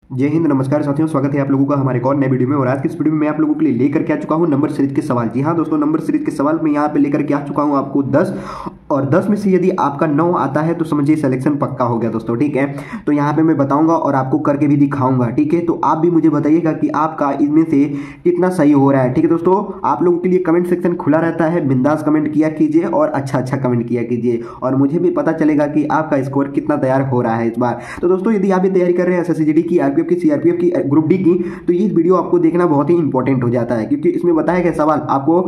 जय हिंद, नमस्कार साथियों, स्वागत है आप लोगों का हमारे एक और नए वीडियो में। और आज की इस वीडियो में मैं आप लोगों के लिए लेकर के आ चुका हूं नंबर सीरीज के सवाल। जी हां दोस्तों, नंबर सीरीज के सवाल में यहां पे लेकर के आ चुका हूं आपको 10, और 10 में से यदि आपका 9 आता है तो समझिए सिलेक्शन पक्का हो गया दोस्तों। ठीक है, तो यहाँ पे मैं बताऊंगा और आपको करके भी दिखाऊंगा। ठीक है, तो आप भी मुझे बताइएगा कि आपका इनमें से कितना सही हो रहा है। ठीक है दोस्तों, आप लोगों के लिए कमेंट सेक्शन खुला रहता है, बिंदास कमेंट किया कीजिए और अच्छा कमेंट किया कीजिए, और मुझे भी पता चलेगा कि आपका स्कोर कितना तैयार हो रहा है इस बार। तो दोस्तों, यदि आप भी तैयारी कर रहे हैं एसएससी की, आरपीएफ की, सीआरपीएफ की, ग्रुप डी की, तो ये वीडियो आपको देखना बहुत ही इंपॉर्टेंट हो जाता है, क्योंकि इसमें बताया गया सवाल आपको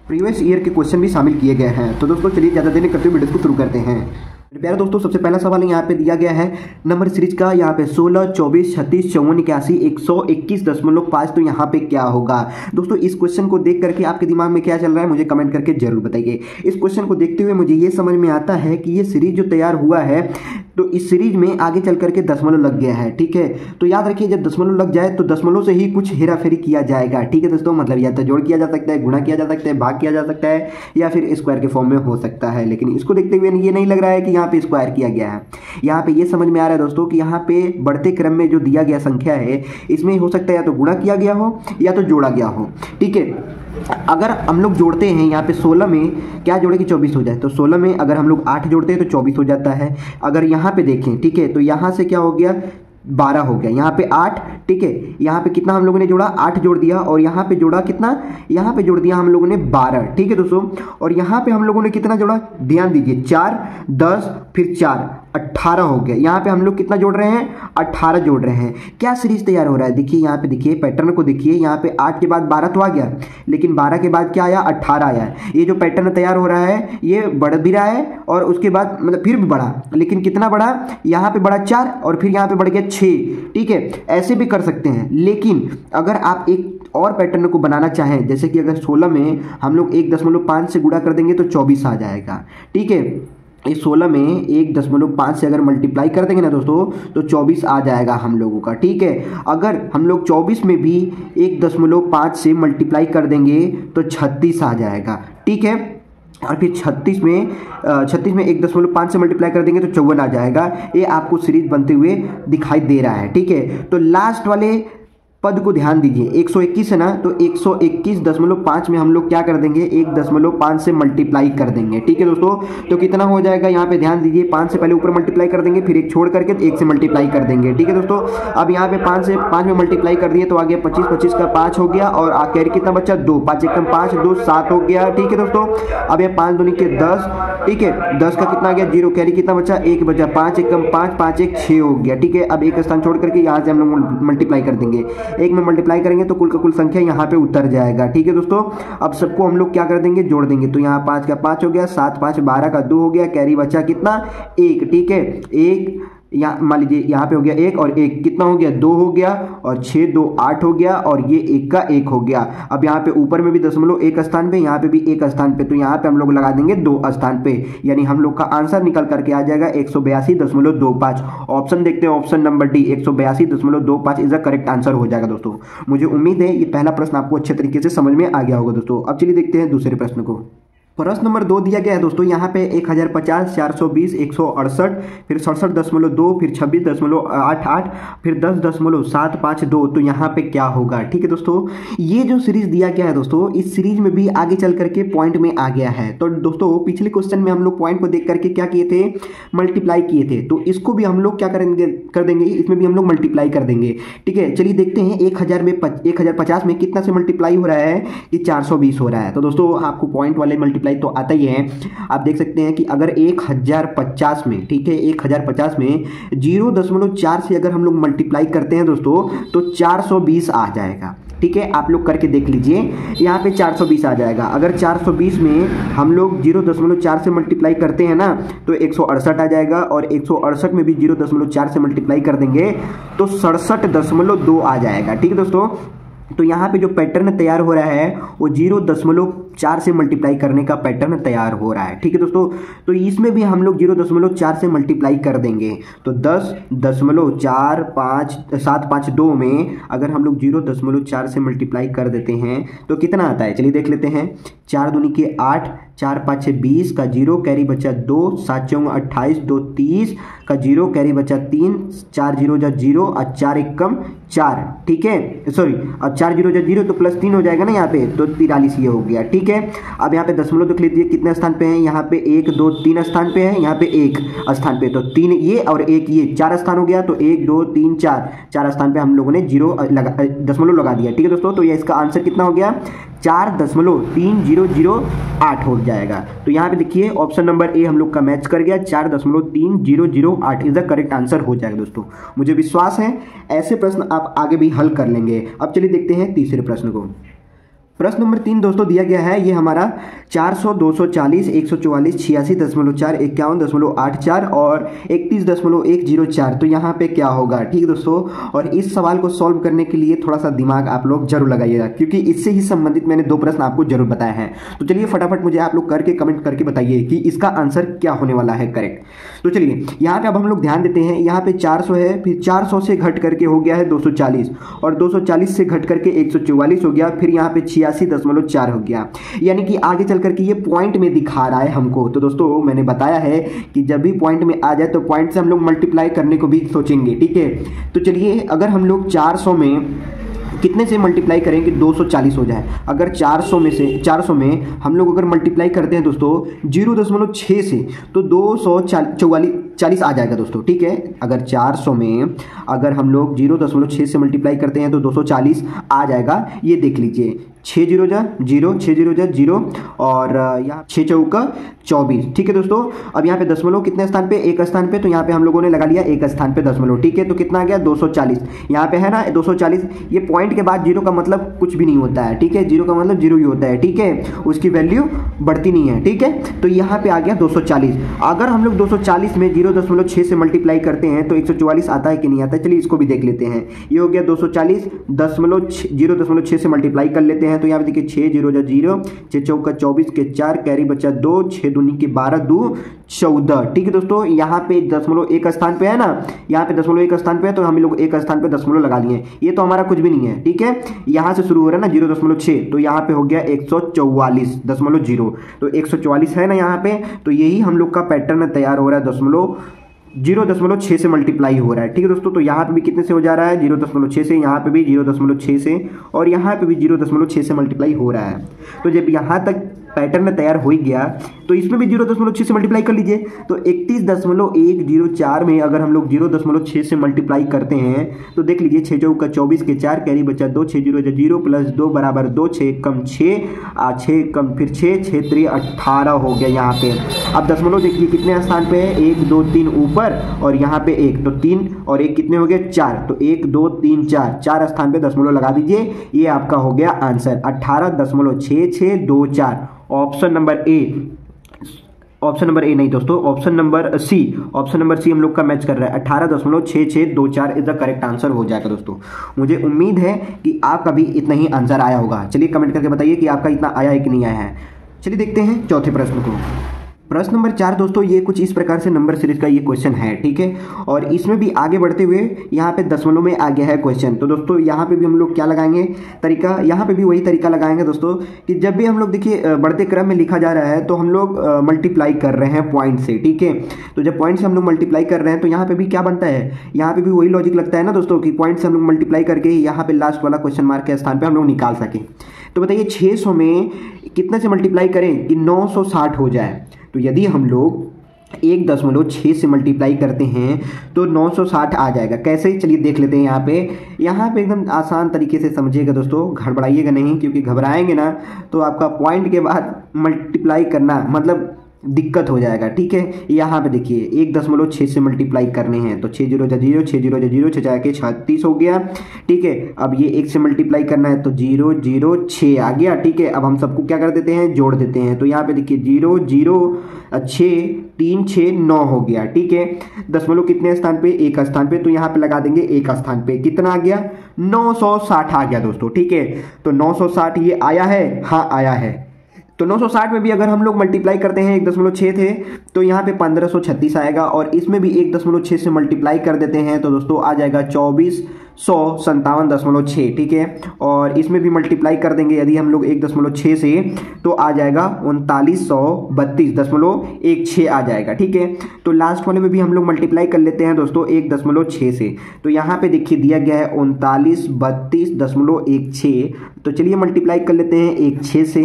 प्रीवियस ईयर के क्वेश्चन भी शामिल किए गए हैं। तो दोस्तों चलिए ज़्यादा देर नहीं करते हुए वीडियो को शुरू करते हैं। प्यारे दोस्तों, सबसे पहला सवाल यहाँ पे दिया गया है नंबर सीरीज का, यहाँ पे 16, 24, 36, 54, 81, 121.5। तो यहाँ पे क्या होगा दोस्तों? इस क्वेश्चन को देख करके आपके दिमाग में क्या चल रहा है मुझे कमेंट करके जरूर बताइए। इस क्वेश्चन को देखते हुए मुझे ये समझ में आता है कि ये सीरीज जो तैयार हुआ है, तो इस सीरीज में आगे चल करके दशमलव लग गया है। ठीक है, तो याद रखिए जब दशमलव लग जाए तो दशमलव से ही कुछ हेरा फेरी किया जाएगा। ठीक है दोस्तों, मतलब या तो जोड़ किया जा सकता है, गुणा किया जा सकता है, भाग किया जा सकता है, या फिर स्क्वायर के फॉर्म में हो सकता है। लेकिन इसको देखते हुए ये नहीं लग रहा है कि यहाँ पे स्क्वायर किया गया है। यहाँ पे ये समझ में आ रहा है दोस्तों कि यहाँ पे बढ़ते क्रम में जो दिया गया संख्या है, इसमें हो सकता है या तो गुणा किया गया हो या तो जोड़ा गया हो। ठीक है, अगर हम लोग जोड़ते हैं यहाँ पे 16 में क्या जोड़े कि 24 हो जाए, तो 16 में अगर हम लोग 8 जोड़ते हैं तो 24 हो जाता है। अगर यहाँ पे देखें, ठीक है, तो यहाँ से क्या हो गया, 12 हो गया, यहाँ पे 8। ठीक है, यहाँ पे कितना हम लोगों ने जोड़ा, 8 जोड़ दिया, और यहाँ पे जोड़ा कितना, यहाँ पे जोड़ दिया हम लोगों ने 12। ठीक है दोस्तों, और यहाँ पे हम लोगों ने कितना जोड़ा, ध्यान दीजिए, 4, 10, फिर 4, 18 हो गया। यहाँ पे हम लोग कितना जोड़ रहे हैं, 18 जोड़ रहे हैं। क्या सीरीज तैयार हो रहा है, देखिए यहाँ पे, देखिए पैटर्न को देखिए, यहाँ पे 8 के बाद 12 तो आ गया, लेकिन 12 के बाद क्या आया, 18 आया। ये जो पैटर्न तैयार हो रहा है ये बढ़ भी रहा है, और उसके बाद मतलब फिर भी बढ़ा, लेकिन कितना बढ़ा, यहाँ पे बढ़ा 4, और फिर यहाँ पे बढ़ गया 6। ठीक है, ऐसे भी कर सकते हैं। लेकिन अगर आप एक और पैटर्न को बनाना चाहें, जैसे कि अगर 16 में हम लोग 1.5 से गुणा कर देंगे तो 24 आ जाएगा। ठीक है, इस 16 में 1.5 से अगर मल्टीप्लाई कर देंगे ना दोस्तों, तो 24 आ जाएगा हम लोगों का। ठीक है, अगर हम लोग 24 में भी 1.5 से मल्टीप्लाई कर देंगे तो 36 आ जाएगा। ठीक है, और फिर 36 में 1.5 से मल्टीप्लाई कर देंगे तो 54 आ जाएगा। ये आपको सीरीज बनते हुए दिखाई दे रहा है। ठीक है, तो लास्ट वाले पद को ध्यान दीजिए, 121 है ना, तो 121.5 में हम लोग क्या कर देंगे, 1.5 से मल्टीप्लाई कर देंगे। ठीक है दोस्तों, तो कितना हो जाएगा, यहाँ पे ध्यान दीजिए, 5 से पहले ऊपर मल्टीप्लाई कर देंगे, फिर एक छोड़ करके 1 से मल्टीप्लाई कर देंगे। ठीक है दोस्तों, अब यहाँ पे 5 में मल्टीप्लाई कर दिए तो आ गया 25, 25 का 5 हो गया, और कैरी कितना बचा, 2, 5 एकम 5, 2, 7 हो गया। ठीक है दोस्तों, अब ये 5 दूनी के 10। ठीक है, 10 का कितना आ गया, 0, कैरी कितना बचा, 1 बचा, 5 एकम 5, 5 एक 6 हो गया। ठीक है, अब एक स्थान छोड़ करके यहाँ से हम लोग मल्टीप्लाई कर देंगे, 1 में मल्टीप्लाई करेंगे तो कुल का कुल संख्या यहाँ पे उतर जाएगा। ठीक है दोस्तों, अब सबको हम लोग क्या कर देंगे, जोड़ देंगे, तो यहाँ 5 का 5 हो गया, 7, 5, 12 का 2 हो गया, कैरी बचा कितना, 1। ठीक है, 1 यहाँ मान लीजिए, यहाँ पे हो गया 1 और 1 कितना हो गया, 2 हो गया, और 6, 2, 8 हो गया, और ये 1 का 1 हो गया। अब यहाँ पे ऊपर में भी दशमलव 1 स्थान पे, यहाँ पे भी 1 स्थान पे, तो यहाँ पे हम लोग लगा देंगे 2 स्थान पे, यानी हम लोग का आंसर निकल करके आ जाएगा 182.25। ऑप्शन देखते हैं, option number D, 182.25 is the correct answer हो जाएगा दोस्तों। मुझे उम्मीद है ये पहला प्रश्न आपको अच्छे तरीके से समझ में आ गया होगा दोस्तों। अब चलिए देखते हैं दूसरे प्रश्न को। प्रश्न नंबर 2 दिया गया है दोस्तों, यहाँ पे 1050, 420, 168, फिर 67.2, फिर 26.88, फिर 10.752। तो यहाँ पे क्या होगा? ठीक है दोस्तों, ये जो सीरीज दिया गया है दोस्तों, इस सीरीज में भी आगे चल करके पॉइंट में आ गया है। तो दोस्तों पिछले क्वेश्चन में हम लोग पॉइंट को देख करके क्या किए थे, मल्टीप्लाई किए थे, तो इसको भी हम लोग क्या करेंगे, कर देंगे, इसमें भी हम लोग मल्टीप्लाई कर देंगे। ठीक है, चलिए देखते हैं 1050 में कितना से मल्टीप्लाई हो रहा है कि 420 हो रहा है। तो दोस्तों आपको पॉइंट वाले मल्टीप्लाई तो आता ही है। आप देख सकते हैं कि अगर 1050 में, ठीक है, 1050 में 0.4 से अगर हम लोग मल्टीप्लाई करते हैं दोस्तों, तो 420 आ जाएगा। ठीक है, आप लोग करके देख लीजिए, यहाँ पे 420 आ जाएगा। अगर 420 में हम लोग 0.4 से मल्टीप्लाई करते हैं ना, तो 168 आ जाएगा, और 168 में भी 0.4 से मल्टीप्लाई कर देंगे तो 67.2 आ जाएगा। ठीक है दोस्तों, तो यहाँ पे जो पैटर्न तैयार हो रहा है वो 0.4 4 से मल्टीप्लाई करने का पैटर्न तैयार हो रहा है। ठीक है दोस्तों, तो इसमें भी हम लोग 0.4 से मल्टीप्लाई कर देंगे तो 10.45752 में अगर हम लोग 0.4 से मल्टीप्लाई कर देते हैं तो कितना आता है, चलिए देख लेते हैं। 4 दूनी के 8, 4 5 6 20 का 0 कैरी बचा 2, 7 4 28, 2 30 का 0 कैरी बचा 3, 4 0 जा 0 और 4 1 कम 4। ठीक है, सॉरी अब 4 0 जा 0 तो +3 हो जाएगा ना यहाँ पे, तो 43 ये हो गया। ठीक है, अब यहाँ पे दशमलव देख लीजिए कितने स्थान पे है, यहाँ पे 1 2 3 स्थान पे है, यहाँ पे 1 स्थान पे, तो 3 ये और 1 ये 4 स्थान हो गया, तो 1 2 3 4 स्थान पे हम लोगों ने दशमलव लगा दिया। ठीक है दोस्तों, तो ये इसका आंसर कितना हो गया, 4.3008 हो जाएगा। तो यहाँ पे देखिए ऑप्शन नंबर ए हम लोग का मैच कर गया, 4.3008 इज द करेक्ट आंसर हो जाएगा दोस्तों। मुझे विश्वास है ऐसे प्रश्न आप आगे भी हल कर लेंगे। अब चलिए देखते हैं तीसरे प्रश्न को। प्रश्न नंबर 3 दोस्तों दिया गया है, ये हमारा 400, 240, 144, 86.4, 51.84 और 31.104। तो यहाँ पे क्या होगा, ठीक है दोस्तों। और इस सवाल को सॉल्व करने के लिए थोड़ा सा दिमाग आप लोग जरूर लगाइएगा, क्योंकि इससे ही संबंधित मैंने 2 प्रश्न आपको जरूर बताए हैं। तो चलिए फटाफट मुझे आप लोग करके कमेंट करके बताइए कि इसका आंसर क्या होने वाला है करेक्ट। तो चलिए यहाँ पे अब हम लोग ध्यान देते हैं, यहाँ पे 400 है, फिर 400 से घट करके हो गया है 240 और 240 से घट करके 144 हो गया, फिर यहाँ पे 86.4 हो गया, यानी कि आगे चल करके ये पॉइंट में दिखा रहा है हमको। तो दोस्तों मैंने बताया है कि जब भी पॉइंट में आ जाए तो पॉइंट से हम लोग मल्टीप्लाई करने को भी सोचेंगे। ठीक है, तो चलिए अगर हम लोग 400 में कितने से मल्टीप्लाई करें कि 240 हो जाए। अगर 400 में हम लोग अगर मल्टीप्लाई करते हैं दोस्तों 0.6 से तो 240 आ जाएगा दोस्तों। ठीक है, अगर 400 में अगर हम लोग 0.6 से मल्टीप्लाई करते हैं तो 240 आ जाएगा। ये देख लीजिए 6 0 जा 0, 6 0 जा 0 और यहाँ 6 चौका 24। ठीक है दोस्तों, अब यहाँ पे दशमलव कितने स्थान पे, 1 स्थान पे, तो यहाँ पे हम लोगों ने लगा लिया 1 स्थान पे दशमलव। ठीक है, तो कितना आ गया 240, यहाँ पे है ना 240। ये पॉइंट के बाद 0 का मतलब कुछ भी नहीं होता है। ठीक है, 0 का मतलब 0 ही होता है। ठीक है, उसकी वैल्यू बढ़ती नहीं है। ठीक है, तो यहाँ पे आ गया 240। अगर हम लोग 240 में 0.6 से मल्टीप्लाई करते हैं तो 144 आता है कि नहीं आता है, चलिए इसको भी देख लेते हैं। ये हो गया 240 0.6 से मल्टीप्लाई कर लेते हैं, तो यहाँ पे देखिए 6 0 जा 0, 6 चौका 24 के 4 कैरी बचा 2, 6 दूनी के 12 2 14। ठीक है दोस्तों, यहाँ पे दशमलव 1 स्थान पे है ना, यहाँ पे दशमलव 1 स्थान पे है, तो हम लोग 1 स्थान पे दशमलव लगा लिए। ये तो हमारा कुछ भी नहीं है। ठीक है, यहाँ से शुरू हो रहा है ना 0.6, तो यहाँ पे हो गया 144.0, तो 144 है ना यहाँ पे, तो यही हम लोग का पैटर्न तैयार हो रहा है, 0.6 से मल्टीप्लाई हो रहा है। ठीक है दोस्तों, तो यहाँ पे भी कितने से हो जा रहा है 0.6 से, यहाँ पे भी 0.6 से और यहाँ पे भी 0.6 से मल्टीप्लाई हो रहा है। तो जब यहाँ तक पैटर्न तैयार हो ही गया तो इसमें भी 0.6 से मल्टीप्लाई कर लीजिए। तो 31.104 में अगर हम लोग 0.6 से मल्टीप्लाई करते हैं तो देख लीजिए 6 चौका 24 के 4 कैरी बचा 2, 6 0 0 प्लस 2 बराबर 2, 6 कम 6 6 कम फिर 6 6 3 18 हो गया यहाँ पे। अब दशमलव देखिए कितने स्थान पे है, 1 2 3 ऊपर और यहाँ पे 1, तो 3 और 1 कितने हो गए 4, तो 1 2 3 4 स्थान पे दशमलव लगा दीजिए। ये आपका हो गया आंसर 18.6624। ऑप्शन नंबर ए नहीं दोस्तों, ऑप्शन नंबर सी हम लोग का मैच कर रहा है, 18.6624 इज द करेक्ट आंसर हो जाएगा दोस्तों। मुझे उम्मीद है कि आपका भी इतना ही आंसर आया होगा। चलिए कमेंट करके बताइए कि आपका इतना आया है कि नहीं आया है। चलिए देखते हैं चौथे प्रश्न को। प्रश्न नंबर 4 दोस्तों, ये कुछ इस प्रकार से नंबर सीरीज का ये क्वेश्चन है। ठीक है, और इसमें भी आगे बढ़ते हुए यहाँ पे दशमलव में आ गया है क्वेश्चन। तो दोस्तों यहाँ पे भी हम लोग क्या लगाएंगे तरीका, यहाँ पे भी वही तरीका लगाएंगे दोस्तों कि जब भी हम लोग देखिए बढ़ते क्रम में लिखा जा रहा है तो हम लोग मल्टीप्लाई कर रहे हैं पॉइंट से। ठीक है, तो जब पॉइंट से हम लोग मल्टीप्लाई कर रहे हैं तो यहाँ पे भी क्या बनता है, यहाँ पे भी वही लॉजिक लगता है ना दोस्तों कि पॉइंट से हम लोग मल्टीप्लाई करके यहाँ पे लास्ट वाला क्वेश्चन मार्क के स्थान पे हम लोग निकाल सकें। तो बताइए 600 में कितने से मल्टीप्लाई करें कि 960 हो जाए। तो यदि हम लोग 1.6 से मल्टीप्लाई करते हैं तो 960 आ जाएगा। कैसे, चलिए देख लेते हैं। यहाँ पे एकदम आसान तरीके से समझिएगा दोस्तों, घबराइएगा नहीं, क्योंकि घबराएंगे ना तो आपका पॉइंट के बाद मल्टीप्लाई करना मतलब दिक्कत हो जाएगा। ठीक है, यहाँ पे देखिए 1.6 से मल्टीप्लाई करने हैं तो 6 0 0, 6 0 0, 6 जाके 36 हो गया। ठीक है, अब ये 1 से मल्टीप्लाई करना है तो 0 0 6 आ गया। ठीक है, अब हम सबको क्या कर देते हैं, जोड़ देते हैं। तो यहाँ पे देखिए 0 0 6 3 6 9 हो गया। ठीक है, दशमलव कितने स्थान पे, 1 स्थान पे, तो यहाँ पे लगा देंगे 1 स्थान पे। कितना आ गया 960 आ गया दोस्तों। ठीक है, तो 960 ये आया है, हाँ आया है। तो 960 में भी अगर हम लोग मल्टीप्लाई करते हैं 1.6 थे तो यहाँ पे 1536 आएगा, और इसमें भी 1.6 से मल्टीप्लाई कर देते हैं तो दोस्तों आ जाएगा 2457.6, ठीक है। और इसमें भी मल्टीप्लाई कर देंगे यदि हम लोग 1.6 से तो आ जाएगा 3932.16 आ जाएगा, ठीक है। तो लास्ट वाले में भी हम लोग मल्टीप्लाई कर लेते हैं दोस्तों 1.6 से, तो यहाँ पे देखिए दिया गया है 3932.16। तो चलिए मल्टीप्लाई कर लेते हैं 1 6 से,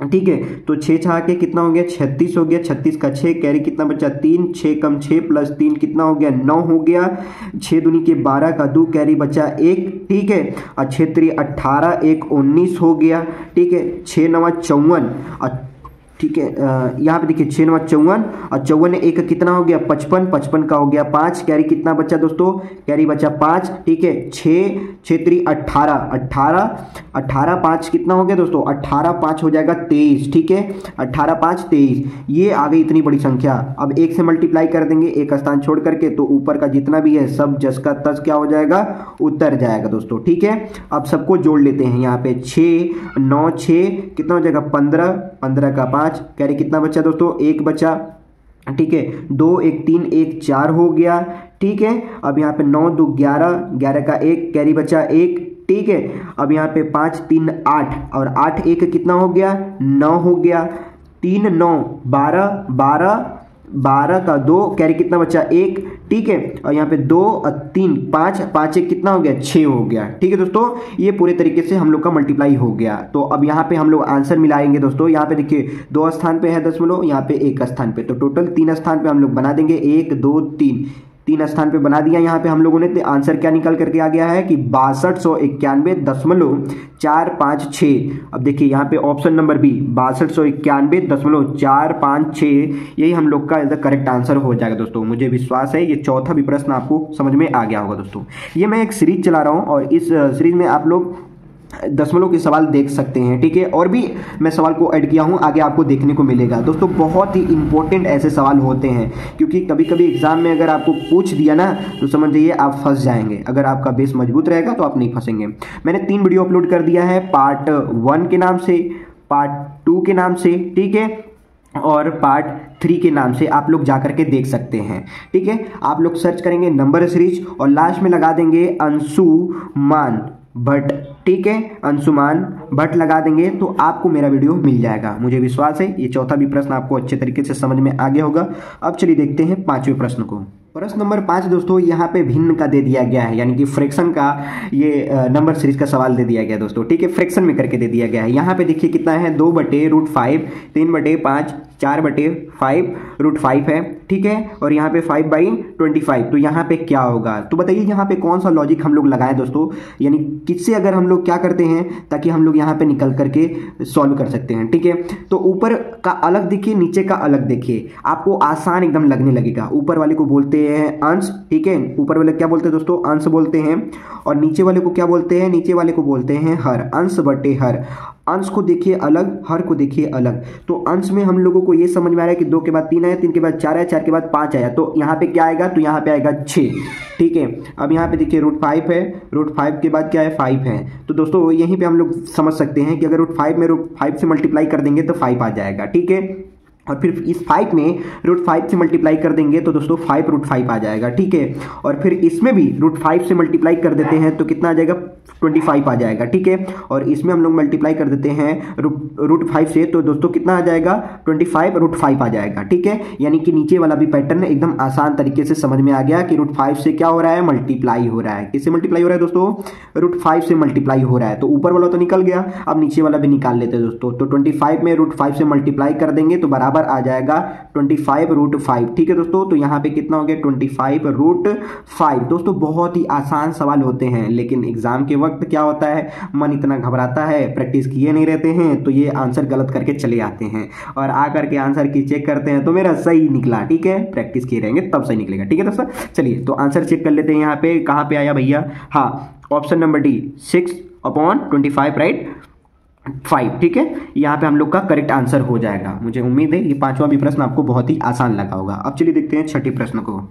ठीक है। तो 6 छा के कितना हो गया 36 हो गया, 36 का 6 कैरी कितना बचा 3, 6 कम 6 प्लस 3 कितना हो गया 9 हो गया, 6 दूनी के 12 का 2 कैरी बचा 1, ठीक है। और 6 3 18 1 19 हो गया, ठीक है। 6 9 54, ठीक है। यहाँ पे देखिए 6 9 54 और 54 1 कितना हो गया 55, 55 का हो गया 5, कैरी कितना बचा दोस्तों कैरी बचा 5, ठीक है। 6 6 3 18 18 18 5 कितना हो गया दोस्तों 18 5 हो जाएगा 23, ठीक है। 18 5 23, ये आ गई इतनी बड़ी संख्या। अब 1 से मल्टीप्लाई कर देंगे एक स्थान छोड़ करके, तो ऊपर का जितना भी है सब जस का तस क्या हो जाएगा उतर जाएगा दोस्तों, ठीक है। अब सबको जोड़ लेते हैं, यहाँ पे 6 9 6 कितना हो जाएगा 15, 15 का 5 कैरी कितना बचा दोस्तों 1 बचा, ठीक है। 2 1 3 1 4 हो गया, ठीक है। अब यहाँ पे 9 2 11, 11 का 1 कैरी बचा 1, ठीक है। अब यहाँ पे 5 3 8 और 8 1 कितना हो गया 9 हो गया, 3 9 12 12 12 का 2 कैरी कितना बचा 1, ठीक है। और यहाँ पे 2 और 3 5 5 1 कितना हो गया 6 हो गया, ठीक है दोस्तों। ये पूरे तरीके से हम लोग का मल्टीप्लाई हो गया। तो अब यहाँ पे हम लोग आंसर मिलाएंगे दोस्तों। यहाँ पे देखिए 2 स्थान पे है दशमलव, यहाँ पे 1 स्थान पे, तो टोटल 3 स्थान पे हम लोग बना देंगे 1 2 3, 3 स्थान पे बना दिया यहाँ पे हम लोगों ने। तो आंसर क्या निकल करके आ गया है कि 6291.456। अब देखिए यहाँ पे ऑप्शन नंबर बी 6291.456, यही हम लोग का करेक्ट आंसर हो जाएगा दोस्तों। मुझे विश्वास है ये चौथा भी प्रश्न आपको समझ में आ गया होगा दोस्तों। ये मैं एक सीरीज चला रहा हूँ और इस सीरीज में आप लोग दशमलव के सवाल देख सकते हैं, ठीक है। और भी मैं सवाल को ऐड किया हूं, आगे आपको देखने को मिलेगा दोस्तों। बहुत ही इंपॉर्टेंट ऐसे सवाल होते हैं, क्योंकि कभी कभी एग्जाम में अगर आपको पूछ दिया ना तो समझ जाइए आप फंस जाएंगे। अगर आपका बेस मजबूत रहेगा तो आप नहीं फंसेंगे। मैंने 3 वीडियो अपलोड कर दिया है, पार्ट 1 के नाम से, पार्ट 2 के नाम से, ठीक है, और पार्ट 3 के नाम से आप लोग जाकर के देख सकते हैं, ठीक है। आप लोग सर्च करेंगे नंबर सीरीज और लास्ट में लगा देंगे अंशुमान भट्ट, ठीक है, अंशुमान भट्ट लगा देंगे तो आपको मेरा वीडियो मिल जाएगा। मुझे विश्वास है ये चौथा भी प्रश्न आपको अच्छे तरीके से समझ में आ गया होगा। अब चलिए देखते हैं 5वें प्रश्न को। प्रश्न नंबर 5 दोस्तों यहाँ पे भिन्न का दे दिया गया है, यानी कि फ्रैक्शन का ये नंबर सीरीज का सवाल दे दिया गया दोस्तों, ठीक है। फ्रैक्शन में करके दे दिया गया है। यहाँ पे देखिए कितना है 2/√5, 3/5, 4/5 है, ठीक है। और यहाँ पे 5/25, तो यहाँ पे क्या होगा तो बताइए यहाँ पे कौन सा लॉजिक हम लोग लगाएं दोस्तों, यानी किससे अगर हम लोग क्या करते हैं ताकि हम लोग यहाँ पे निकल करके सॉल्व कर सकते हैं, ठीक है। तो ऊपर का अलग देखिए, नीचे का अलग देखिए, आपको आसान एकदम लगने लगेगा। ऊपर वाले को बोलते हैं अंश, ठीक है, ऊपर वाले क्या बोलते हैं दोस्तों अंश बोलते हैं, और नीचे वाले को क्या बोलते हैं, नीचे वाले को बोलते हैं हर, अंश बटे हर। अंश को देखिए अलग, हर को देखिए अलग। तो अंश में हम लोगों को ये समझ में आ रहा है कि 2 के बाद 3 आया, 3 के बाद 4 आया, 4 के बाद 5 आया, तो यहाँ पे क्या आएगा तो यहाँ पे आएगा 6, ठीक है। अब यहाँ पे देखिए √5 है, √5 के बाद क्या है 5 है। तो दोस्तों यहीं पे हम लोग समझ सकते हैं कि अगर √5 में √5 से मल्टीप्लाई कर देंगे तो 5 आ जाएगा, ठीक है। और फिर इस 5 में √5 से मल्टीप्लाई कर देंगे तो दोस्तों 5√5 आ जाएगा, ठीक है। और फिर इसमें भी √5 से मल्टीप्लाई कर देते हैं तो कितना आ जाएगा 25 आ जाएगा, ठीक है। और इसमें हम लोग मल्टीप्लाई कर देते हैं √5 से तो दोस्तों कितना आ जाएगा 25√5 आ जाएगा, ठीक है। यानी कि नीचे वाला भी पैटर्न एकदम आसान तरीके से समझ में आ गया कि √5 से क्या हो रहा है मल्टीप्लाई हो रहा है। किससे मल्टीप्लाई हो रहा है दोस्तों √5 से मल्टीप्लाई हो रहा है। तो ऊपर वाला तो निकल गया, अब नीचे वाला भी निकाल लेते हैं दोस्तों। तो 25 में √5 से मल्टीप्लाई कर देंगे तो बराबर आ जाएगा 25√5, ठीक है दोस्तों। तो यहाँ पे कितना हो गया 25√5। दोस्तों बहुत ही आसान सवाल होते हैं, लेकिन एग्जाम के वक्त क्या होता है मन इतना घबराता है, प्रैक्टिस किए नहीं रहते हैं, तो ये आंसर गलत करके चले आते हैं और आकर के आंसर की चेक करते हैं तो मेरा सही निकला, ठीक है। प्रैक्टिस किए रहेंगे तब सही निकलेगा, ठीक है दोस्तों। चलिए तो आंसर चेक कर लेते हैं। यहाँ पे कहाँ पे आया भैया, हाँ ऑप्शन नंबर डी 6/25, राइट 5, ठीक है। यहाँ पे हम लोग का करेक्ट आंसर हो जाएगा। मुझे उम्मीद है ये 5वां भी प्रश्न आपको बहुत ही आसान लगा होगा। अब चलिए देखते हैं 6ठे प्रश्न को।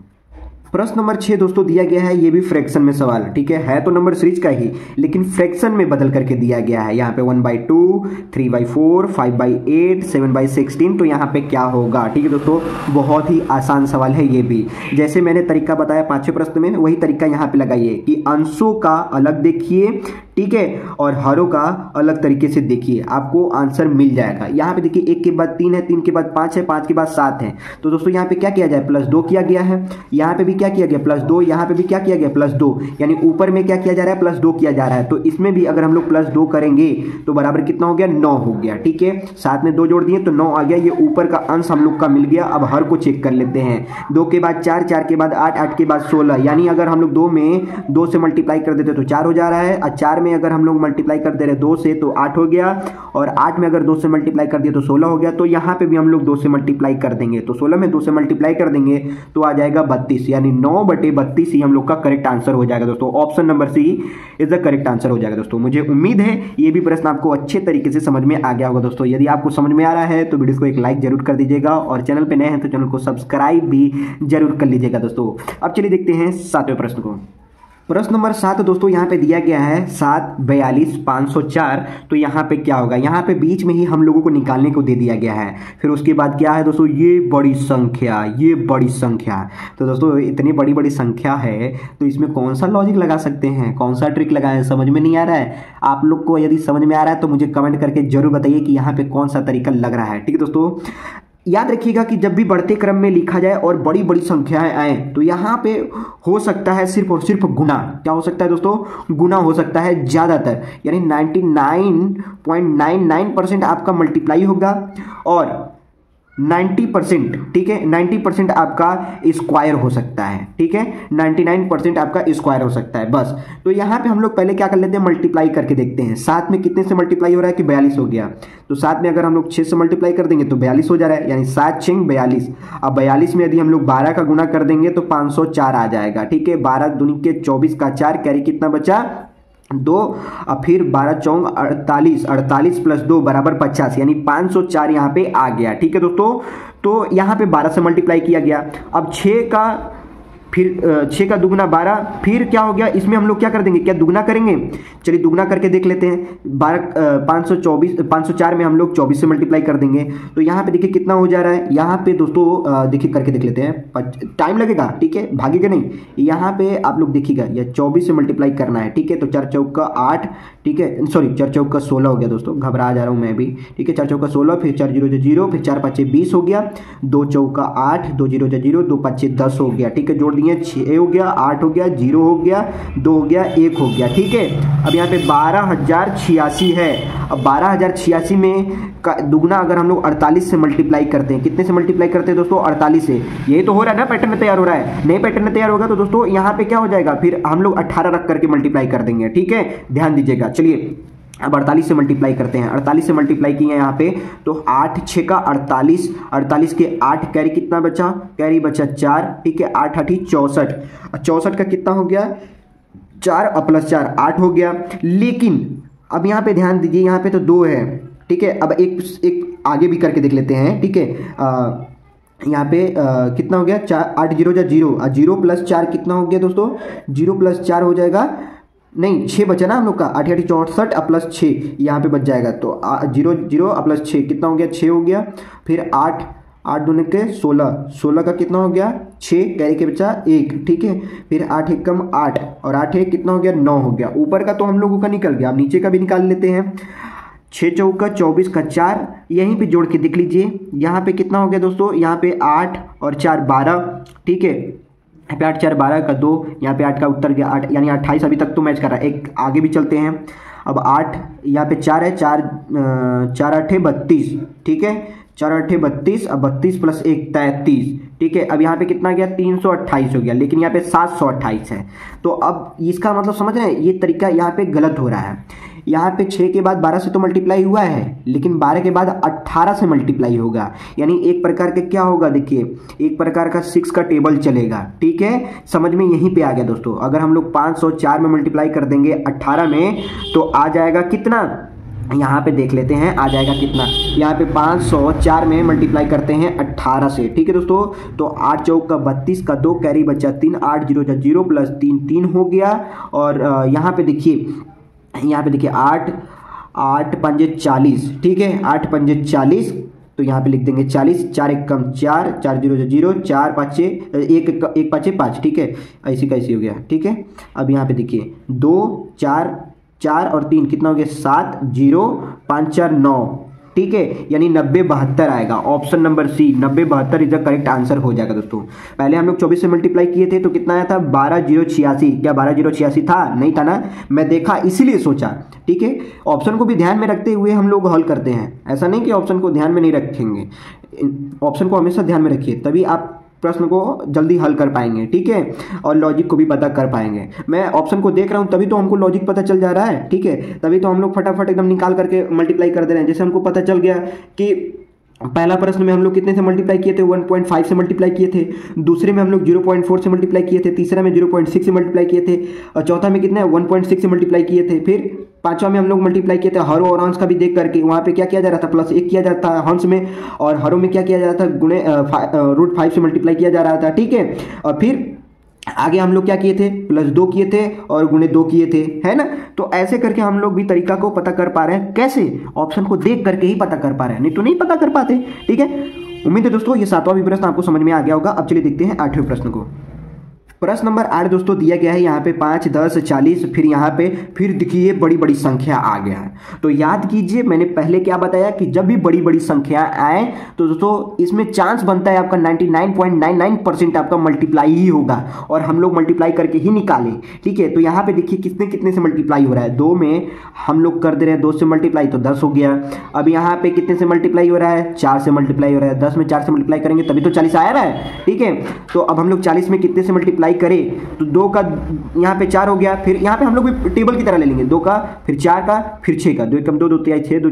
प्रश्न नंबर 6 दोस्तों दिया गया है, ये भी फ्रैक्शन में सवाल, ठीक है तो नंबर सीरीज का ही, लेकिन फ्रैक्शन में बदल करके दिया गया है। यहाँ पे 1/2, 3/4, 5/8, 7/16, तो यहाँ पे क्या होगा, ठीक है दोस्तों। बहुत ही आसान सवाल है ये भी, जैसे मैंने तरीका बताया 5वें प्रश्न में, वही तरीका यहाँ पे लगाइए कि अंशों का अलग देखिए, ठीक है, और हरों का अलग तरीके से देखिए, आपको आंसर मिल जाएगा। यहाँ पे देखिए 1 के बाद 3 है, 3 के बाद 5 है, 5 के बाद 7 है, तो दोस्तों यहाँ पे क्या किया जाए, +2 किया गया है, यहाँ पे भी क्या किया गया +2, यहाँ पे भी क्या किया गया +2, यानी ऊपर में क्या किया जा रहा है +2 किया जा रहा है, तो इसमें भी अगर हम लोग +2 करेंगे तो बराबर कितना हो गया, 9 हो गया, ठीक है। साथ में 2 जोड़ दिए तो 9 आ गया, ये ऊपर का अंश हम लोग का मिल गया। अब हर को चेक कर लेते हैं, 2 के बाद 4, 4 के बाद 8, 8 के बाद 16, यानी अगर हम लोग 2 में 2 से मल्टीप्लाई कर देते तो 4 हो जा रहा है, और 4 में अगर हम लोग मल्टीप्लाई कर दे रहे 2 से तो 8 हो गया, और 8 में अगर 2 से मल्टीप्लाई कर दिया तो 16 हो गया। तो यहाँ पे भी हम लोग 2 से मल्टीप्लाई कर देंगे, तो 16 में 2 से मल्टीप्लाई कर देंगे तो आ जाएगा 32, यानी 9/32 ही हम लोग का करेक्ट आंसर हो जाएगा दोस्तों। Option number C is the correct answer हो जाएगा दोस्तों। मुझे उम्मीद है ये भी प्रश्न आपको अच्छे तरीके से समझ में आ गया होगा दोस्तों। यदि आपको समझ में आ रहा है तो वीडियो को एक लाइक जरूर कर दीजिएगा, और चैनल पे नए हैं तो चैनल को सब्सक्राइब भी जरूर कर लीजिएगा दोस्तों। अब चलिए देखते हैं 7वें प्रश्न को। प्रश्न नंबर 7 दोस्तों यहाँ पे दिया गया है 7, 42, 504, तो यहाँ पे क्या होगा, यहाँ पे बीच में ही हम लोगों को निकालने को दे दिया गया है। फिर उसके बाद क्या है दोस्तों, ये बड़ी संख्या, तो दोस्तों इतनी बड़ी बड़ी संख्या है तो इसमें कौन सा लॉजिक लगा सकते हैं, कौन सा ट्रिक लगाएं, समझ में नहीं आ रहा है। आप लोग को यदि समझ में आ रहा है तो मुझे कमेंट करके जरूर बताइए कि यहाँ पे कौन सा तरीका लग रहा है, ठीक है दोस्तों। याद रखिएगा कि जब भी बढ़ते क्रम में लिखा जाए और बड़ी बड़ी संख्याएं आए तो यहाँ पे हो सकता है सिर्फ और सिर्फ गुना। क्या हो सकता है दोस्तों, गुना हो सकता है ज़्यादातर, यानी 99.99% आपका मल्टीप्लाई होगा, और 90%, ठीक है, 90% आपका स्क्वायर हो सकता है, ठीक है, 99% आपका स्क्वायर हो सकता है बस। तो यहाँ पे हम लोग पहले क्या कर लेते हैं, मल्टीप्लाई करके देखते हैं। 7 में कितने से मल्टीप्लाई हो रहा है कि 42 हो गया, तो 7 में अगर हम लोग 6 से मल्टीप्लाई कर देंगे तो 42 हो जा रहा है, यानी 7 6 42। अब 42 में यदि हम लोग 12 का गुना कर देंगे तो 504 आ जाएगा, ठीक है। 12 दूनी के 24 का 4, कैरी कितना बचा 2, और फिर 12 चौंग 48, 48 + 2 बराबर 50, यानी 504 यहाँ पे आ गया, ठीक है दोस्तों। तो यहाँ पे 12 से मल्टीप्लाई किया गया। अब 6 का फिर 6 का दुगना 12, फिर क्या हो गया, इसमें हम लोग क्या कर देंगे, क्या दुगना करेंगे, चलिए दुगना करके देख लेते हैं। 504 में हम लोग 24 से मल्टीप्लाई कर देंगे, तो यहाँ पे देखिए कितना हो जा रहा है। यहाँ पे दोस्तों देखिए करके देख लेते हैं, टाइम लगेगा, ठीक है, भागेगा नहीं। यहाँ पे आप लोग देखिएगा, यह 24 से मल्टीप्लाई करना है, ठीक है, तो 4 चौका 8, ठीक है, सॉरी 4 चौका 16 हो गया दोस्तों, घबरा जा रहा हूँ मैं भी, ठीक है। 4 चौका 16, फिर 4 0 0, फिर 4 5 20 हो गया, 2 चौका 8, 2 0 0, 2 5 10 हो गया, ठीक है। जोड़ दिए 6 हो गया, 8 हो गया, 0 हो गया, 2 हो गया, 1 हो गया, ठीक है। अब यहाँ पे 12086 है। अब 12086 में का दुगना अगर हम लोग 48 से मल्टीप्लाई करते हैं, कितने से मल्टीप्लाई करते हैं दोस्तों, 48 से। यही तो हो रहा है ना, पैटर्न तैयार हो रहा है। नए पैटर्न तैयार होगा तो दोस्तों यहाँ पे क्या हो जाएगा, फिर हम लोग 18 रख करके मल्टीप्लाई कर देंगे, ठीक है, ध्यान दीजिएगा। चलिए अब 48 से मल्टीप्लाई करते हैं, 48 से मल्टीप्लाई किए यहाँ पे तो 8 6 का 48, 48 के 8, कैरी कितना बचा, कैरी बचा 4, ठीक है, 8 8 64, 64 का कितना हो गया 4 और +4 8 हो गया। लेकिन अब यहाँ पे ध्यान दीजिए, यहाँ पे तो 2 है, ठीक है। अब एक आगे भी करके देख लेते हैं, ठीक है। यहाँ पे कितना हो गया 4, 8 0 जा 0, 0 + 4 कितना हो गया दोस्तों, 0 + 4 हो जाएगा, नहीं 6 बचा ना हम लोग का, 8 8 64 + 6 यहाँ पे बच जाएगा, तो 0 0 + 6 कितना हो गया 6 हो गया। फिर 8 8 दूने के 16, 16 का कितना हो गया 6, कैरी के बचा 1, ठीक है। फिर 8 1 कम 8, और 8 1 कितना हो गया 9 हो गया। ऊपर का तो हम लोगों का निकल गया, अब नीचे का भी निकाल लेते हैं। 6 चौका 24 का 4, यहीं पे जोड़ के देख लीजिए, यहाँ पे कितना हो गया दोस्तों, यहाँ पे 8 और 4 12, ठीक है। यहाँ पे 8 4 12 का 2, यहाँ पे 8 का उत्तर गया 8, यानी 28 अभी तक तो मैच कर रहा है। एक आगे भी चलते हैं। अब 8 यहाँ पे 4 है, 4 4 8 32, ठीक है, 4 8 32, अब 32 + 1 33, ठीक है। अब यहाँ पे कितना गया 328 हो गया, लेकिन यहाँ पे 728 है। तो अब इसका मतलब समझ रहे हैं, ये तरीका यहाँ पे गलत हो रहा है। यहाँ पे 6 के बाद 12 से तो मल्टीप्लाई हुआ है, लेकिन 12 के बाद 18 से मल्टीप्लाई होगा, यानी एक प्रकार के क्या होगा, देखिए एक प्रकार का 6 का टेबल चलेगा, ठीक है। समझ में यहीं पे आ गया दोस्तों। अगर हम लोग 504 में मल्टीप्लाई कर देंगे 18 में तो आ जाएगा कितना यहाँ पे देख लेते हैं आ जाएगा कितना। यहाँ पे 504 में मल्टीप्लाई करते हैं 18 से, ठीक है दोस्तों। तो 8 चौक का 32 का 2 कैरी बचा 3, 8 0 0 प्लस 3 3 हो गया। और यहाँ पे देखिए 8 8 पंजे 40, ठीक है, 8 पंजे 40। तो यहाँ पे लिख देंगे 40, 4 1 कम 4, 4 0 0, 4 5 1 5 5, ठीक है, ऐसी कैसी हो गया, ठीक है। अब यहाँ पे देखिए 2 4 4 और 3 कितना हो गया 7 0 5 4 9, ठीक है, यानी 90 72 आएगा। Option number C 90 72 is the correct answer हो जाएगा दोस्तों। पहले हम लोग 24 से मल्टीप्लाई किए थे तो कितना आया था 12 0 86। क्या 12 0 86 था? नहीं था ना, मैं देखा इसीलिए सोचा, ठीक है। ऑप्शन को भी ध्यान में रखते हुए हम लोग हल करते हैं, ऐसा नहीं कि ऑप्शन को ध्यान में नहीं रखेंगे। ऑप्शन को हमेशा ध्यान में रखिए, तभी आप प्रश्न को जल्दी हल कर पाएंगे, ठीक है, और लॉजिक को भी पता कर पाएंगे। मैं ऑप्शन को देख रहा हूं तभी तो हमको लॉजिक पता चल जा रहा है, ठीक है, तभी तो हम लोग फटाफट एकदम निकाल करके मल्टीप्लाई कर दे रहे हैं। जैसे हमको पता चल गया कि पहला प्रश्न में हम लोग कितने से मल्टीप्लाई किए थे 1.5 से मल्टीप्लाई किए थे, दूसरे में हम लोग 0.4 से मल्टीप्लाई किए थे, तीसरा में 0.6 से मल्टीप्लाई किए थे, और चौथा में कितना 1.6 से मल्टीप्लाई किए थे, फिर पांचवा में हम लोग मल्टीप्लाई किए थे हरों और अंश का भी देख करके। वहाँ पे क्या किया जा रहा था +1 किया जाता था हंस में, और हरों में क्या किया जा रहा था गुणे √5 से मल्टीप्लाई किया जा रहा था, ठीक है। और फिर आगे हम लोग क्या किए थे +2 किए थे और गुणे 2 किए थे, है ना। तो ऐसे करके हम लोग भी तरीका को पता कर पा रहे हैं। कैसे? ऑप्शन को देख करके ही पता कर पा रहे हैं, नहीं तो नहीं पता कर पाते, ठीक है। उम्मीद है दोस्तों ये 7वां भी प्रश्न आपको समझ में आ गया होगा। अब चलिए देखते हैं 8वें प्रश्न को। प्रश्न नंबर 8 दोस्तों दिया गया है यहाँ पे 5 10 40, फिर यहाँ पे फिर देखिए बड़ी बड़ी संख्या आ गया है। तो याद कीजिए मैंने पहले क्या बताया कि जब भी बड़ी बड़ी संख्या आए तो दोस्तों इसमें चांस बनता है आपका 99.99% आपका मल्टीप्लाई ही होगा, और हम लोग मल्टीप्लाई करके ही निकालें, ठीक है। तो यहाँ पे देखिए कितने कितने से मल्टीप्लाई हो रहा है, 2 में हम लोग कर दे रहे हैं 2 से मल्टीप्लाई तो 10 हो गया। अब यहाँ पे कितने से मल्टीप्लाई हो रहा है 4 से मल्टीप्लाई हो रहा है, 10 में 4 से मल्टीप्लाई करेंगे तभी तो 40 आया रहा है, ठीक है। तो अब हम लोग 40 में कितने से मल्टीप्लाई करें तो 2 का यहाँ पे 4 हो गया, फिर यहाँ पे हम लोग भी टेबल की तरह ले लेंगे 2 का फिर 4 का फिर 6 का, 2 एकम 2 2 तिहाई 6, 2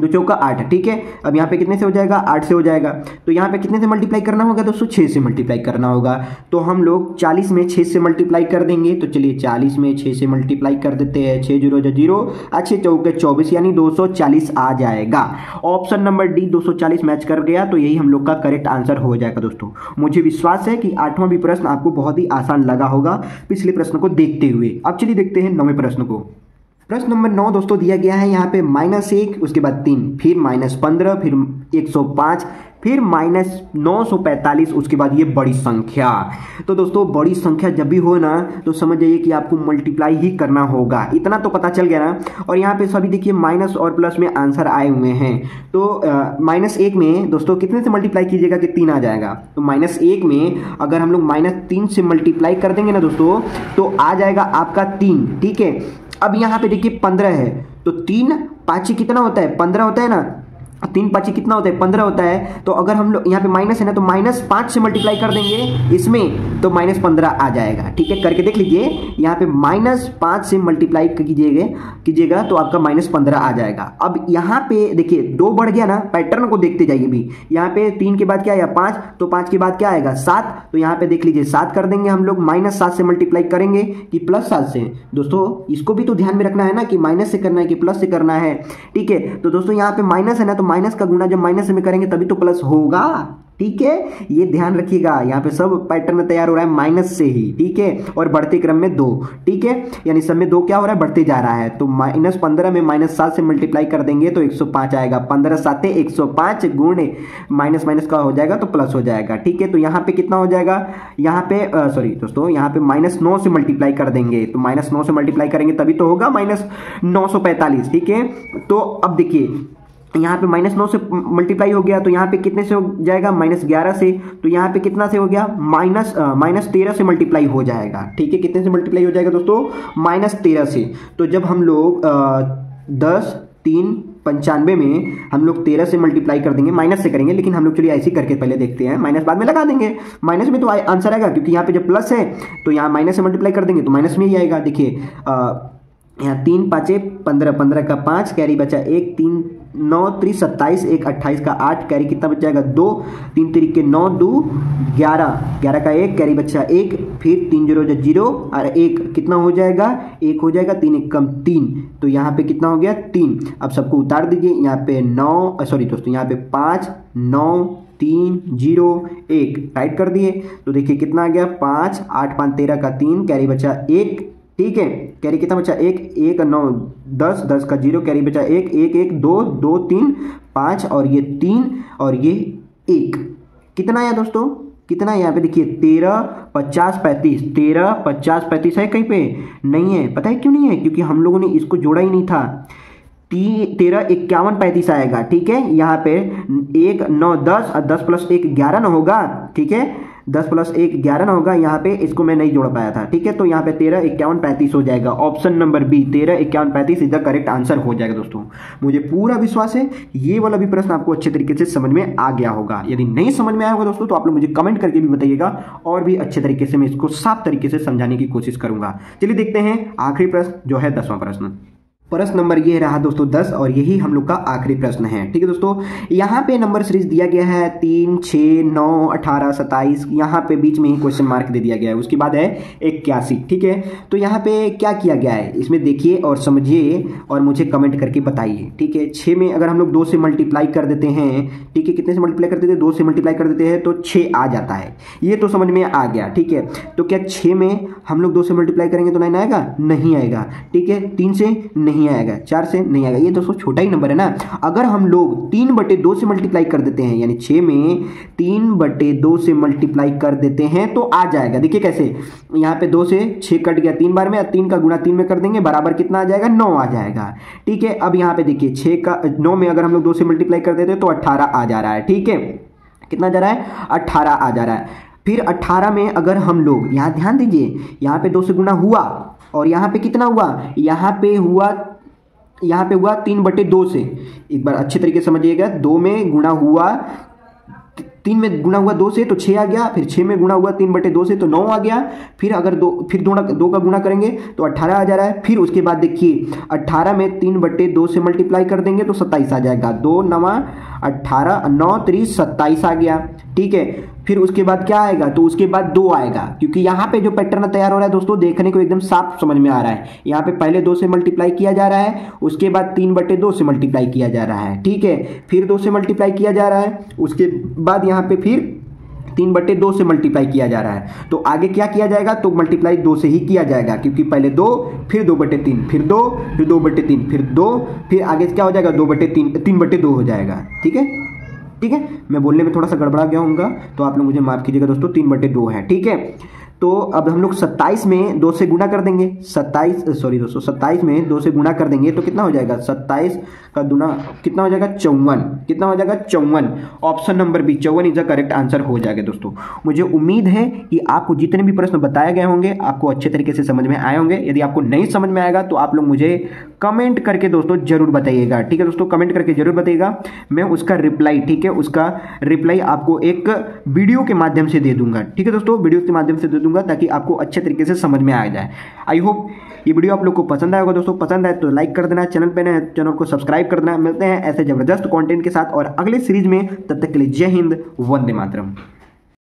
चौका 8, ठीक है। अब यहाँ पे कितने से हो जाएगा 8 से हो जाएगा। तो यहाँ पे कितने से मल्टीप्लाई करना होगा दोस्तों 6 से मल्टीप्लाई करना होगा। तो हम लोग 40 में 6 से मल्टीप्लाई कर देंगे। तो चलिए 40 में 6 से मल्टीप्लाई कर देते हैं, 6 0 0 अच्छे चौके 24 यानी 240 आ जाएगा। ऑप्शन नंबर डी 240 मैच कर गया, तो यही हम लोग का करेक्ट आंसर हो जाएगा दोस्तों। मुझे विश्वास है कि 8वां भी प्रश्न आपको बहुत ही आसान लगा होगा पिछले प्रश्न को देखते हुए। अब चलिए देखते हैं 9वें प्रश्न को। प्रश्न नंबर 9 दोस्तों दिया गया है यहाँ पे -1 उसके बाद 3 फिर -15 फिर 105 फिर -945 उसके बाद ये बड़ी संख्या। तो दोस्तों बड़ी संख्या जब भी हो ना तो समझ जाइए कि आपको मल्टीप्लाई ही करना होगा, इतना तो पता चल गया ना। और यहाँ पे सभी देखिए माइनस और प्लस में आंसर आए हुए हैं। तो -1 में दोस्तों कितने से मल्टीप्लाई कीजिएगा कि 3 आ जाएगा। तो -1 में अगर हम लोग -3 से मल्टीप्लाई कर देंगे ना दोस्तों तो आ जाएगा आपका 3, ठीक है। अब यहाँ पे देखिए 15 है, तो 3 5 कितना होता है 15 होता है ना, 3 5 कितना होता है 15 होता है। तो अगर हम लोग यहाँ पे माइनस है ना तो -5 से मल्टीप्लाई कर देंगे इसमें तो -15 आ जाएगा, ठीक है। करके देख लीजिए यहाँ पे -5 से मल्टीप्लाई कीजिएगा तो आपका -15 आ जाएगा। अब यहाँ पे देखिए 2 बढ़ गया ना, पैटर्न को देखते जाइए भी। यहाँ पे 3 के बाद क्या आया 5, तो 5 के बाद क्या आएगा 7, तो यहाँ पे देख लीजिए 7 कर देंगे हम लोग, -7 से मल्टीप्लाई करेंगे कि +7 से। दोस्तों इसको भी तो ध्यान में रखना है ना कि माइनस से करना है कि प्लस से करना है, ठीक है। तो दोस्तों यहाँ पे माइनस है ना तो माइनस का गुना जब माइनस में करेंगे तभी तो प्लस होगा, ठीक है। ये ध्यान रखिएगा, यहाँ पे सब पैटर्न तैयार हो रहा है माइनस से ही, ठीक है। और बढ़ते क्रम में 2, ठीक है, यानी सब में 2 क्या हो रहा है बढ़ते जा रहा है। तो -15 में -7 से मल्टीप्लाई कर देंगे तो 105 आएगा। 15 7 105 गुणे माइनस माइनस का हो जाएगा तो प्लस हो जाएगा, ठीक है। तो यहाँ पे कितना हो जाएगा, यहाँ पे सॉरी दोस्तों यहाँ पे -9 से मल्टीप्लाई कर देंगे। तो -9 से मल्टीप्लाई करेंगे तभी तो होगा -945, ठीक है। तो अब देखिए यहाँ पे -9 से मल्टीप्लाई हो गया तो यहाँ पे कितने से हो जाएगा -11 से। तो यहाँ पे कितना से हो गया -13 से मल्टीप्लाई हो जाएगा, ठीक है। कितने से मल्टीप्लाई हो जाएगा दोस्तों -13 से। तो जब हम लोग 10 3 95 में हम लोग 13 से मल्टीप्लाई कर देंगे, माइनस से करेंगे लेकिन हम लोग चलिए ऐसे करके पहले देखते हैं, माइनस बाद में लगा देंगे। माइनस में तो आंसर आएगा क्योंकि यहाँ पे जब प्लस है तो यहाँ माइनस से मल्टीप्लाई कर देंगे तो माइनस में ही आएगा। देखिए यहाँ 3 5 15 15 का 5 कैरी बचा 1 3 9 3 27, 1 28 का 8, कैरी कितना बच जाएगा 2, 3 3 के 9, 2 11, 11 का 1, कैरी बच्चा 1, फिर 3 0 0 और 1 कितना हो जाएगा 1 हो जाएगा, 3 1 कम 3, तो यहाँ पे कितना हो गया 3। अब सबको उतार दीजिए, यहाँ पे 9 सॉरी दोस्तों यहाँ पे 5 9 3 0 1 राइट कर दिए, तो देखिए कितना आ गया 5 8 5 13 का 3, कैरी बचा 1, ठीक है, कैरी कितना बचा 1 1 9 10 10 का 0, कैरी बचा 1 1 1 2 2 3 5 और ये 3 और ये 1, कितना आया दोस्तों, कितना यहाँ पे देखिए 13 50 35, 13 50 35 है कहीं पे नहीं है, पता है क्यों नहीं है, क्योंकि हम लोगों ने इसको जोड़ा ही नहीं था। 13 51 35 आएगा, ठीक है, यहाँ पे 1 9 10 और 10 प्लस 1 11 ना होगा, ठीक है, 10 प्लस 1 11 ना होगा, यहाँ पे इसको मैं नहीं जोड़ पाया था, ठीक है, तो यहाँ पे 13 51 35 हो जाएगा, option number B 13 51 35 is the correct answer हो जाएगा। दोस्तों मुझे पूरा विश्वास है ये वाला भी प्रश्न आपको अच्छे तरीके से समझ में आ गया होगा, यदि नहीं समझ में आया होगा दोस्तों तो आप लोग मुझे कमेंट करके भी बताइएगा और भी अच्छे तरीके से मैं इसको साफ तरीके से समझाने की कोशिश करूंगा। चलिए देखते हैं आखिरी प्रश्न जो है 10वां प्रश्न। प्रश्न नंबर ये रहा दोस्तों 10 और यही हम लोग का आखिरी प्रश्न है, ठीक है दोस्तों। यहाँ पे नंबर सीरीज दिया गया है 3 6 9 18 27, यहाँ पे बीच में ही क्वेश्चन मार्क दे दिया गया है, उसके बाद है 81, ठीक है। तो यहाँ पे क्या किया गया है इसमें देखिए और समझिए और मुझे कमेंट करके बताइए, ठीक है। 6 में अगर हम लोग 2 से मल्टीप्लाई कर देते हैं, ठीक है, कितने से मल्टीप्लाई कर देते हैं 2 से मल्टीप्लाई कर देते हैं तो 6 आ जाता है, ये तो समझ में आ गया, ठीक है। तो क्या 6 में हम लोग 2 से मल्टीप्लाई करेंगे तो 9 आएगा, नहीं आएगा, ठीक है, 3 से नहीं आएगा, 4 से नहीं आएगा, ये दोस्तों छोटा ही नंबर है ना। अगर हम लोग 3/2 से मल्टीप्लाई कर देते हैं, यानी 6 में 3/2 से मल्टीप्लाई कर देते हैं तो आ जाएगा, देखिए कैसे, यहाँ पे 2 से 6 कट गया 3 बार में, 3 का गुणा 3 में कर देंगे बराबर कितना आ जाएगा 9 आ जाएगा, ठीक है। अब यहाँ पे देखिए 6 का 9 में अगर हम लोग 2 से मल्टीप्लाई कर देते हैं तो 18 आ जा रहा है, ठीक है, कितना जा रहा है 18 आ जा रहा है। फिर 18 में अगर हम लोग यहाँ ध्यान दीजिए, यहाँ पे 2 से गुणा हुआ और यहाँ पे कितना हुआ, यहाँ पे हुआ 3/2 से, एक बार अच्छे तरीके से समझिएगा, 2 में गुणा हुआ 3 में गुणा हुआ 2 से तो 6 आ गया, फिर 6 में गुणा हुआ 3/2 से तो 9 आ गया, फिर अगर 2 का गुणा करेंगे तो 18 आ जा रहा है। फिर उसके बाद देखिए 18 में 3/2 से मल्टीप्लाई कर देंगे तो 27 आ जाएगा, 2 9 18 9 3 27 आ गया, ठीक है। फिर उसके बाद क्या आएगा, तो उसके बाद 2 आएगा, क्योंकि यहाँ पे जो पैटर्न तैयार हो रहा है दोस्तों देखने को एकदम साफ समझ में आ रहा है। यहाँ पे पहले 2 से मल्टीप्लाई किया जा रहा है, उसके बाद 3/2 से मल्टीप्लाई किया जा रहा है, ठीक है, फिर 2 से मल्टीप्लाई किया जा रहा है, उसके बाद यहाँ पे फिर 3/2 से मल्टीप्लाई किया जा रहा है। तो आगे क्या किया जाएगा, तो मल्टीप्लाई 2 से ही किया जाएगा, क्योंकि पहले 2 फिर 2/3 फिर 2 फिर 2/3 फिर 2 फिर आगे क्या हो जाएगा 2/3 3/2 हो जाएगा, ठीक है, ठीक है। मैं बोलने में थोड़ा सा गड़बड़ा गया हूँगा तो आप लोग मुझे माफ कीजिएगा दोस्तों, 3/2 है, ठीक है। तो अब हम लोग 27 में 2 से गुणा कर देंगे, 27 में 2 से गुणा कर देंगे तो कितना हो जाएगा, 27 का गुना कितना हो जाएगा 54, कितना हो जाएगा 54, option number B 54 is the correct answer हो जाएगा। दोस्तों मुझे उम्मीद है कि आपको जितने भी प्रश्न बताए गए होंगे आपको अच्छे तरीके से समझ में आए होंगे। यदि आपको नहीं समझ में आएगा तो आप लोग मुझे कमेंट करके दोस्तों जरूर बताइएगा, ठीक है दोस्तों, कमेंट करके जरूर बताइएगा, मैं उसका रिप्लाई, ठीक है, उसका रिप्लाई आपको एक वीडियो के माध्यम से दे दूंगा, ठीक है दोस्तों, वीडियो के माध्यम से दे दूंगा ताकि आपको अच्छे तरीके से समझ में आ जाए। आई होप ये वीडियो आप लोग को पसंद आएगा दोस्तों, पसंद आए तो लाइक कर देना, चैनल पे नए चैनल को सब्सक्राइब कर देना। मिलते हैं ऐसे जबरदस्त कंटेंट के साथ और अगले सीरीज में, तब तक के लिए जय हिंद, वंदे मातरम।